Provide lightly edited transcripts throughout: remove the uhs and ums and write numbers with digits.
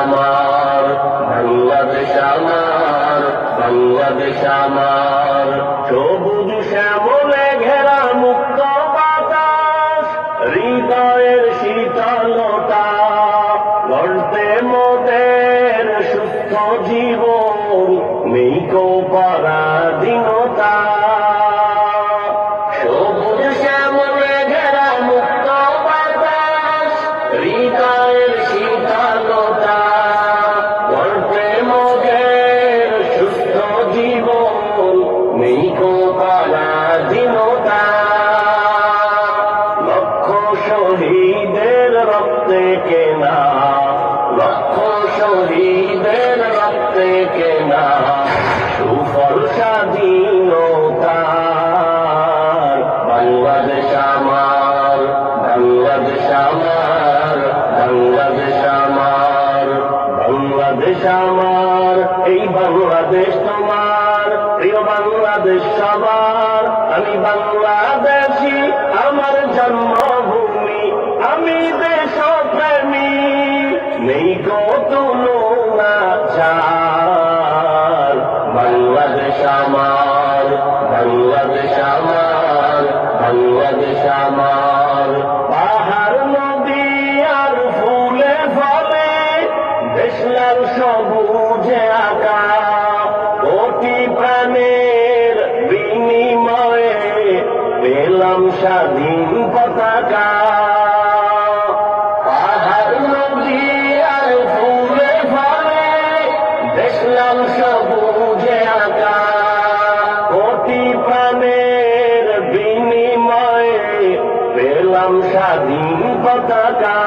আমার, বাংলাদেশ আমার, বাংলাদেশ আমার। সবুজ শ্যামলে ঘেরা মুক্ত বাতাস, হৃদয়ের শীতলতা, গড়তে মোদের সুস্থ জীবন, নেই কো পরাধীনতা। সবুজ শ্যামলে ঘেরা মুক্ত বাতাস, হৃদয়ের শীতলতা, গড়তে মোদের সুস্থ জীবন, নেই কো পরাধীনতা। লক্ষ শহীদের রক্তে কেনা, লক্ষ শহীদের রক্তে কেনা, সুফল স্বাধীনতার। বাংলাদেশ আমার, বাংলাদেশ আমার, বাংলাদেশ আমার, বাংলাদেশ আমার। এই বাংলাদেশ তোমার, প্রিয় বাংলাদেশ সবার। আমি বাংলাদেশী, আমার জন্মভূমি, আমি দেশপ্রেমী, নেই কো তুলনা যার। বাংলাদেশ আমার, বাংলাদেশ আমার, বাংলাদেশ আমার। পাহাড় নদী আর ফুলে ফলে, দেশলাল সবুজে আঁকা, কোটি প্রাণের বিনিময়ে পেলাম স্বাধীন পতাকা। পাহাড় নদী আর ফুলে ফলে, দেশলাল সবুজে আঁকা, কোটি প্রাণের বিনিময়ে পেলাম স্বাধীন পতাকা।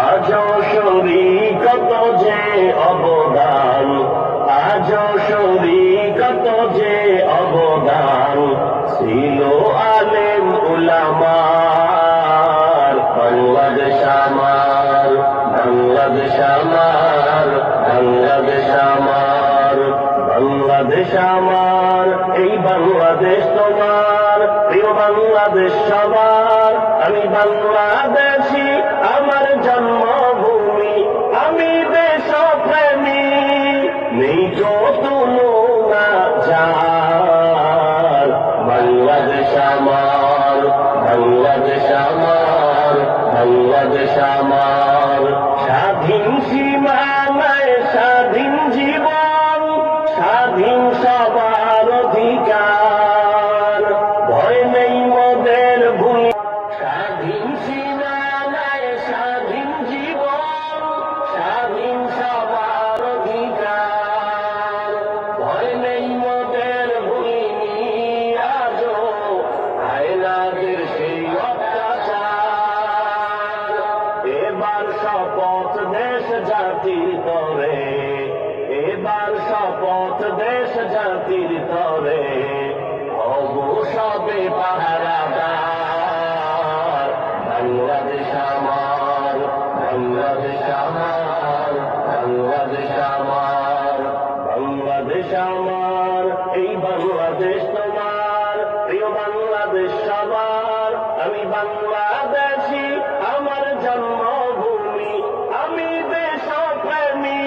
আজও শরীকত যে অবদান, আজও শরীকত যে অবদান, ছিল আলেম উলামার। বাংলাদেশ আমার, বাংলাদেশ আমার, বাংলাদেশ আমার, বাংলাদেশ আমার। এই বাংলাদেশ তোমার, প্রিয় বাংলাদেশ সবার। আমি বাংলাদেশী, আমার জন্মভূমি, আমি দেশপ্রেমী, নেই কো তুলনা যার। বাংলাদেশ আমার, বাংলাদেশ আমার, বাংলাদেশ আমার। স্বাধীন সীমানায় স্বাধীন জীবন, স্বাধীন সবার অধিকার, ভয় নেই মোদের ভুল। স্বাধীন সীমানায় স্বাধীন জীবন, স্বাধীন সবার অধিকার, ভয় নেই মোদের ভুলিনি আজও আয়নাদের সেই অত্যাচার। এবার শপথ দেশ জাতির তরে, এবার শপথ দেশ জাতির তরে, হব সবে পাহারাদার। বাংলাদেশ আমার, বাংলাদেশ আমার, বাংলাদেশ আমার, বাংলাদেশ আমার। এই বাংলাদেশ তোমার, প্রিয় বাংলাদেশ সবার। আমি বাংলাদেশী, আমার জন্মভূমি, আমি দেশপ্রেমী,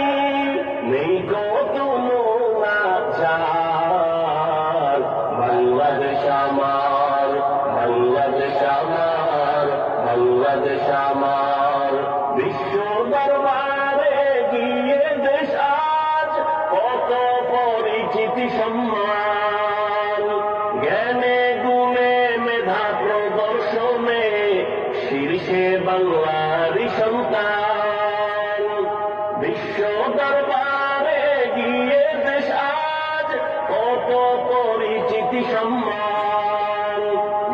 নেই কো তুলনা যার। বাংলাদেশ আমার, বাংলাদেশ আমার, বাংলাদেশ আমার। বিশ্ব দরবারে গিয়ে দেশ আজ কত পরিচিতি সম্মান, জ্ঞানে গুণে মেধা প্রদর্শনে শীর্ষে বাংলারই সন্তান। বিশ্ব দরবারে গিয়ে দেশ আজ কত পরিচিতি সম্মান,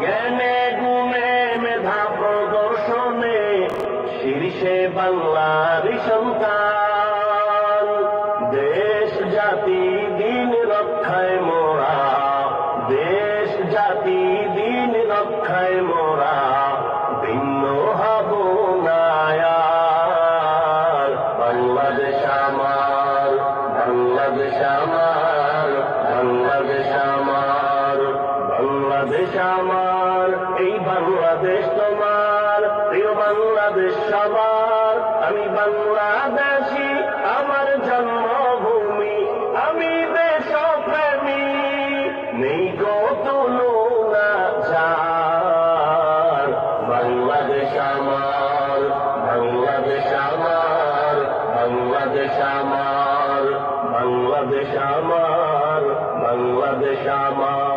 জ্ঞানে গুণে মেধা প্রদর্শনে শীর্ষে বাংলারই সন্তান। দেশ জাতি দিন রক্ষায় মোরা, দেশ জাতি দিন রক্ষায় মোরা, ভিন্ন হব না আর। বাংলাদেশ আমার, বাংলাদেশ আমার, বাংলাদেশ আমার, বাংলাদেশ আমার। এই বাংলাদেশ তোমার, প্রিয় বাংলাদেশ সবার। আমি বাংলাদেশী, আমার জন্মভূমি, আমি দেশপ্রেমী, নেই গো তুলনা যার। বাংলাদেশ আমার, বাংলাদেশ আমার, বাংলাদেশ আমার, বাংলাদেশ আমার, বাংলাদেশ আমার।